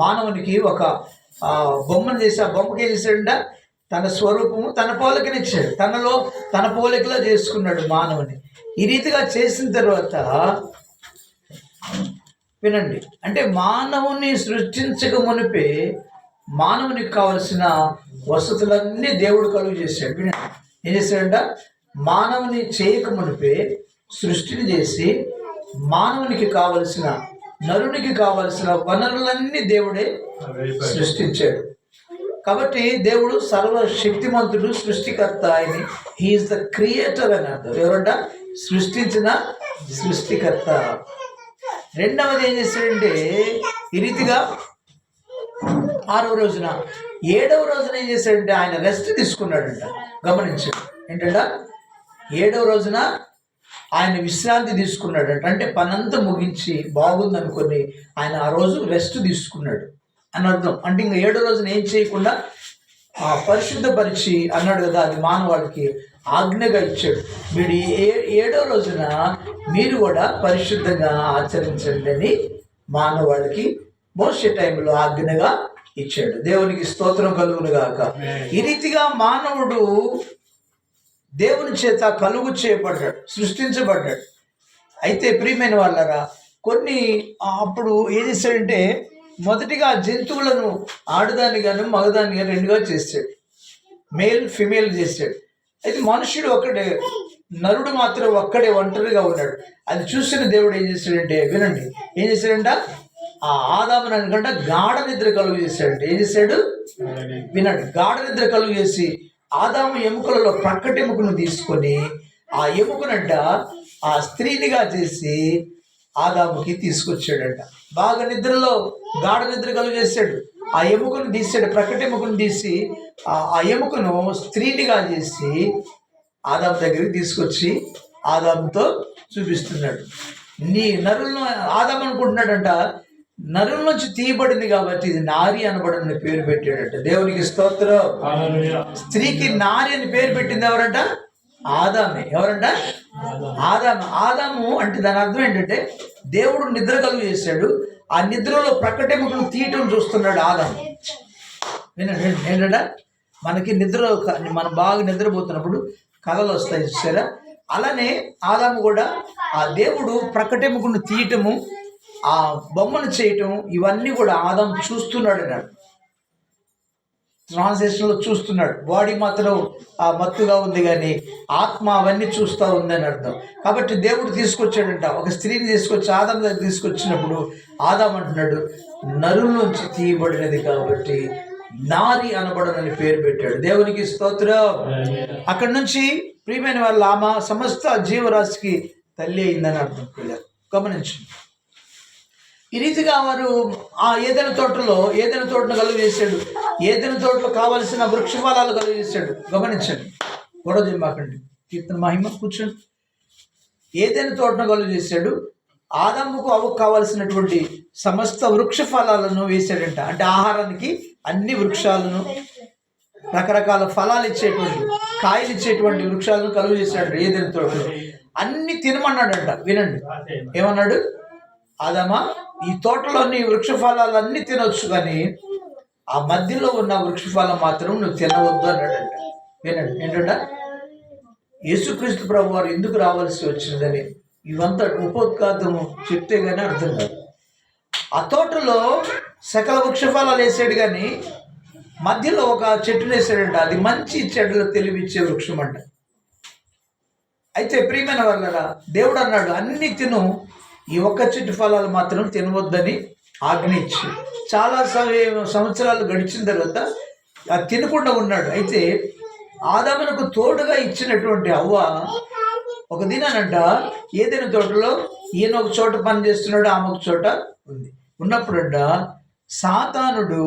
మానవునికి ఒక బొమ్మను చేసి, ఆ బొమ్మకి ఏం చేశాడంట, తన స్వరూపము తన పోలికనిచ్చాడు, తన పోలికలో చేసుకున్నాడు మానవుని. ఈ రీతిగా చేసిన తర్వాత వినండి, అంటే మానవుని సృష్టించక మునిపే మానవునికి కావలసిన వసతులన్నీ దేవుడు కలుగు చేశాడు. వినండి, ఏం చేశాడంట, మానవుని చేయక మునిపే సృష్టిని చేసి మానవునికి కావలసిన, నరునికి కావలసిన వనరులన్నీ దేవుడే సృష్టించాడు. కాబట్టి దేవుడు సర్వశక్తిమంతుడు, సృష్టికర్త. ఆయన హీఈస్ ద క్రియేటర్ అని అర్థం. ఎవరంట, సృష్టించిన సృష్టికర్త. రెండవది ఏం చేశాడంటే, ఈ రీతిగా 6వ రోజున 7వ రోజున ఏం చేశాడంటే ఆయన రెస్ట్ తీసుకున్నాడంట. గమనించండి, ఏంటంట 7వ రోజున ఆయన విశ్రాంతి తీసుకున్నాడంట. అంటే పనంతా ముగించి బాగుందనుకొని ఆయన ఆ రోజు రెస్ట్ తీసుకున్నాడు అని అర్థం. అంటే ఇంకా 7వ రోజున ఏం చేయకుండా పరిశుద్ధపరిచి అన్నాడు కదా, అది మానవాళికి ఆజ్ఞగా ఇచ్చాడు. మీరు 7వ రోజున మీరు కూడా పరిశుద్ధంగా ఆచరించండి అని మానవాళికి మోసే టైంలో ఆజ్ఞగా ఇచ్చాడు. దేవునికి స్తోత్రం కలుగును గాక. ఈ రీతిగా మానవుడు దేవుని చేత కలుగు చేయబడ్డాడు, సృష్టించబడ్డాడు. అయితే ప్రియమైన వాళ్ళరా, కొన్ని అప్పుడు ఏం చేశాడంటే, మొదటిగా జంతువులను ఆడదాన్ని గాను మగదాన్ని గాను రెండుగా చేశాడు, మేల్ ఫిమేల్ చేశాడు. అయితే మనుషుడు ఒక్కడే, నరుడు మాత్రం ఒక్కడే ఒంటరిగా ఉన్నాడు. అది చూసిన దేవుడు ఏం చేశాడంటే, వినండి, ఏం చేశాడంట, ఆ ఆదాముని అనుకుంటా గాఢ నిద్ర కలుగు చేశాడంటే. ఏం చేశాడు, వినండి, గాఢ నిద్ర కలుగు చేసి ఆదాము ఎముకలలో ప్రక్కటి ఎముకను తీసుకొని ఆ ఎముకనంట ఆ స్త్రీనిగా చేసి ఆదాముకి తీసుకొచ్చాడంట. బాగా నిద్రలో గాఢ నిద్ర కలుగు చేశాడు. ఆ ఎముకను తీసాడు, ప్రక్కటి ఎముకను తీసి ఆ ఎముకను స్త్రీనిగా చేసి ఆదాము దగ్గరికి తీసుకొచ్చి ఆదాముతో చూపిస్తున్నాడు. నీ నరులను ఆదాము అనుకుంటున్నాడంట, నరుల నుంచి తీయబడింది కాబట్టి ఇది నారి అనబడిన పేరు పెట్టాడట. దేవునికి స్తోత్రం. స్త్రీకి నారి అని పేరు పెట్టింది ఎవరంట, ఆదామే. ఎవరంట, ఆదాము అంటే దాని అర్థం ఏంటంటే, దేవుడు నిద్ర కలుగు చేశాడు, ఆ నిద్రలో ప్రక్కటెముకను తీయటం చూస్తున్నాడు ఆదాము. వినండి, ఏంటంటే మనకి మనం బాగా నిద్రపోతున్నప్పుడు కళలు వస్తాయి చూసారా, అలానే ఆదాము కూడా ఆ దేవుడు ప్రక్కటెముకను తీయటము, ఆ బొమ్మను చేయటం, ఇవన్నీ కూడా ఆదాము చూస్తున్నాడు అన్నాడు. ట్రాన్స్లేషన్లో చూస్తున్నాడు. బాడీ మాత్రం మత్తుగా ఉంది కానీ ఆత్మ అవన్నీ చూస్తూ ఉందని అర్థం. కాబట్టి దేవుడు తీసుకొచ్చాడంట, ఒక స్త్రీని తీసుకొచ్చి ఆదాము దగ్గర తీసుకొచ్చినప్పుడు ఆదాము అంటున్నాడు, నరుల నుంచి తీయబడినది కాబట్టి నారి అనబడనని పేరు పెట్టాడు. దేవునికి స్తోత్రం. అక్కడి నుంచి ప్రియమైన వాళ్ళ ఆమె సమస్త జీవరాశికి తల్లి అయిందని అర్థం. గమనించండి, ఈ రీతిగా వారు ఆ ఏదైనా తోటను కలుగు చేశాడు. ఏదైనా తోటలో కావలసిన వృక్షఫలాలు కలుగు చేశాడు. గమనించండి, గొడవ చేయమాకండి, కీర్తన మహిమ కూర్చోండి. ఏదైనా తోటను కలుగు చేశాడు. ఆదాముకు అవ్వకు కావలసినటువంటి సమస్త వృక్ష ఫలాలను వేశాడంట. అంటే ఆహారానికి అన్ని వృక్షాలను, రకరకాల ఫలాలు ఇచ్చేటువంటి, కాయలు ఇచ్చేటువంటి వృక్షాలను కలుగు చేశాడు. ఏదైనా తోటలో అన్ని తినమన్నాడంట. వినండి, ఏమన్నాడు, ఆదామా ఈ తోటలోని వృక్ష ఫలాలన్నీ తినొచ్చు, కానీ ఆ మధ్యలో ఉన్న వృక్షఫలం మాత్రం నువ్వు తినవద్దు అన్నాడంట. వినండి, ఏంటంట, యేసుక్రీస్తు ప్రభు వారు ఎందుకు రావాల్సి వచ్చిందని ఇవంతా ఉపోద్ఘాతము చెప్తే కానీ అర్థం కాదు. ఆ తోటలో సకల వృక్షఫలాలు వేసాడు, కానీ మధ్యలో ఒక చెట్టును వేసాడంట. అది మంచి చెడులో తెలివిచ్చే వృక్షం అంట. అయితే ప్రియమైన వాళ్ళరా, దేవుడు అన్నాడు, అన్ని తిను, ఈ ఒక్క చెట్టు ఫలాలు మాత్రం తినవద్దని ఆజ్ఞ ఇచ్చి చాలా సంవత్సరాలు గడిచిన తర్వాత అది తినకుండా ఉన్నాడు. అయితే ఆదామునకు తోడుగా ఇచ్చినటువంటి అవ్వ ఒక దినానంట ఏదైనా తోటలో ఈయన ఒక చోట పని చేస్తున్నాడు, ఆమె ఒక చోట ఉంది. ఉన్నప్పుడంట సాతానుడు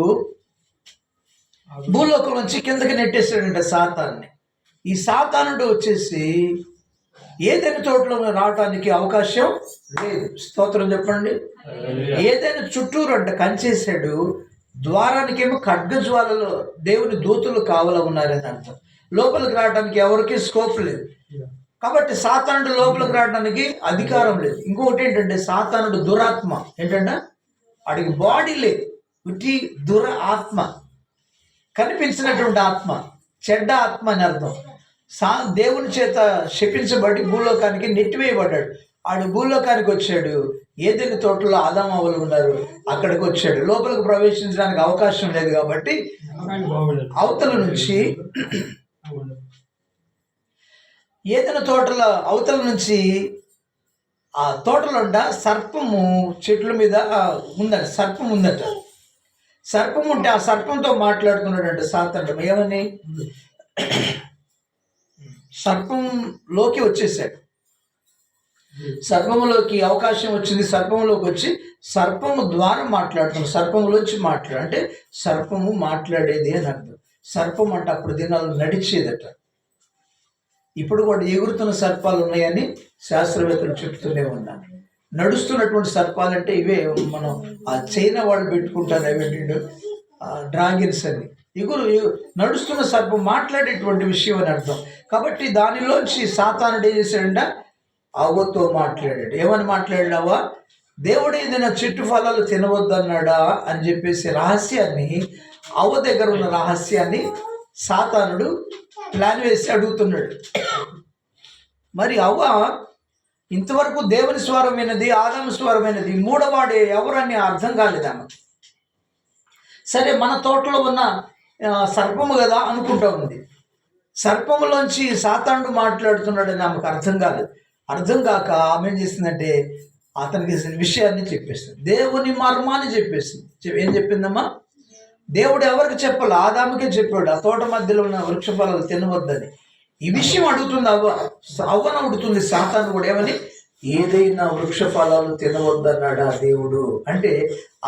భూలోకం నుంచి కిందకి నెట్టేస్తాడంట సాతాన్ని. ఈ సాతానుడు వచ్చేసి ఏదైనా తోటలో రావటానికి అవకాశం లేదు. స్తోత్రం చెప్పండి. ఏదైనా చుట్టూరు అంట కంచేసాడు. ద్వారానికేమో ఖడ్గజ్వాలలో దేవుని దూతలు కావలా ఉన్నారని అర్థం. లోపలికి రావడానికి ఎవరికి స్కోప్ లేదు. కాబట్టి సాతానుడు లోపలికి రావడానికి అధికారం లేదు. ఇంకొకటి ఏంటంటే సాతానుడు దురాత్మ. ఏంటంటే వాడికి బాడీ లేదు, ఉట్టి దుర ఆత్మ, కనిపించినటువంటి ఆత్మ, చెడ్డ ఆత్మ అని అర్థం. దేవుని చేత శపించబడి భూలోకానికి నెట్టివేయబడ్డాడు. ఆడు భూలోకానికి వచ్చాడు. ఏదైనా తోటలో ఆదాము అవ్వలు ఉన్నారు, అక్కడికి వచ్చాడు. లోపలికి ప్రవేశించడానికి అవకాశం లేదు కాబట్టి అవతల నుంచి ఏదైనా తోటలో అవతల నుంచి ఆ తోటలోండ సర్పము చెట్ల మీద ఉందంట. సర్పం ఉందట. సర్పం ఉంటే ఆ సర్పంతో మాట్లాడుతున్నాడంట సాతానుడు. ఏమని? సర్పంలోకి వచ్చేసాడు. సర్పములోకి అవకాశం వచ్చింది. సర్పంలోకి వచ్చి సర్పము ద్వారా మాట్లాడుతున్నాడు. సర్పములోంచి అంటే సర్పము మాట్లాడేది అని అర్థం. సర్పం అంటే అప్పుడు దినాలు నడిచేదట. ఇప్పుడు కూడా ఎగురుతున్న సర్పాలు ఉన్నాయని శాస్త్రవేత్తలు చెప్తూనే ఉన్నారు. నడుస్తున్నటువంటి సర్పాలు అంటే ఇవే, మనం ఆ చైనా వాళ్ళు పెట్టుకుంటారు అవేంటి డ్రాగన్స్ అని. నడుస్తున్న సర్పం మాట్లాడేటువంటి విషయం అని అర్థం. కాబట్టి దానిలోంచి సాతానుడు ఏం చేశాడంట? అవ్వతో మాట్లాడాడు. ఏమని మాట్లాడాడు? అవ్వ, దేవుడు ఏదైనా చెట్టు ఫలాలు తినవద్దన్నాడా అని చెప్పేసి రహస్యాన్ని, అవ్వ దగ్గర ఉన్న రహస్యాన్ని సాతానుడు ప్లాన్ వేసి అడుగుతున్నాడు. మరి అవ్వ ఇంతవరకు దేవుని స్వరమైనది, ఆదాము స్వరమైనది, మూడవాడే ఎవరని అర్థం కాలేదామ. సరే, మన తోటలో ఉన్న సర్పము కదా అనుకుంటా ఉంది. సర్పములోంచి సాతానుడు మాట్లాడుతున్నాడని ఆమెకు అర్థం కాలేదు. అర్థం కాక ఆమె ఏం చేసిందంటే అతనికి విషయాన్ని చెప్పేస్తుంది. దేవుని మర్మాన్ని చెప్పేసింది. ఏం చెప్పిందమ్మా? దేవుడు ఎవరికి చెప్పాలి? ఆదాముకే చెప్పాడు, ఆ తోట మధ్యలో ఉన్న వృక్ష ఫలాలు తినవద్దని. ఈ విషయం అడుగుతుంది అవ్వను అడుగుతుంది సాతాను కూడా. ఏమని? ఏదైనా వృక్ష ఫలాలు తినవద్దన్నాడా దేవుడు అంటే?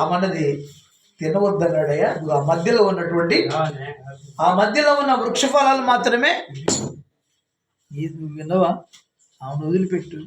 ఆమెన్నది తినవద్దన్నాడయ్యా. ఆ మధ్యలో ఉన్నటువంటి వృక్ష ఫలాలు మాత్రమే. వినవా? ఆమెను వదిలిపెట్టు.